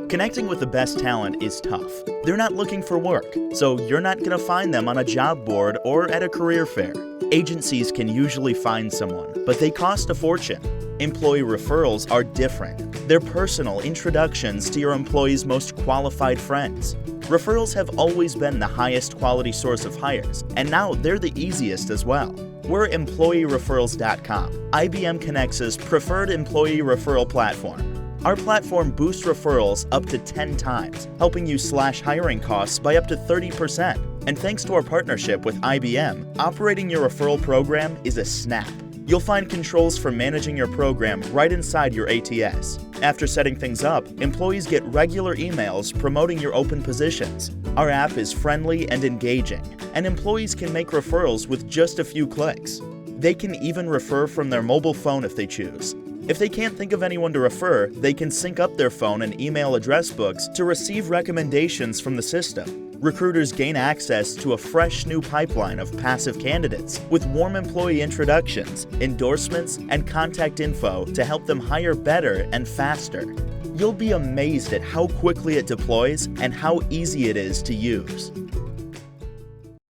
Connecting with the best talent is tough. They're not looking for work, so you're not going to find them on a job board or at a career fair. Agencies can usually find someone, but they cost a fortune. Employee referrals are different. They're personal introductions to your employees' most qualified friends. Referrals have always been the highest quality source of hires, and now they're the easiest as well. We're EmployeeReferrals.com, IBM Connex's preferred employee referral platform. Our platform boosts referrals up to 10 times, helping you slash hiring costs by up to 30%. And thanks to our partnership with IBM, operating your referral program is a snap. You'll find controls for managing your program right inside your ATS. After setting things up, employees get regular emails promoting your open positions. Our app is friendly and engaging, and employees can make referrals with just a few clicks. They can even refer from their mobile phone if they choose. If they can't think of anyone to refer, they can sync up their phone and email address books to receive recommendations from the system. Recruiters gain access to a fresh new pipeline of passive candidates with warm employee introductions, endorsements, and contact info to help them hire better and faster. You'll be amazed at how quickly it deploys and how easy it is to use.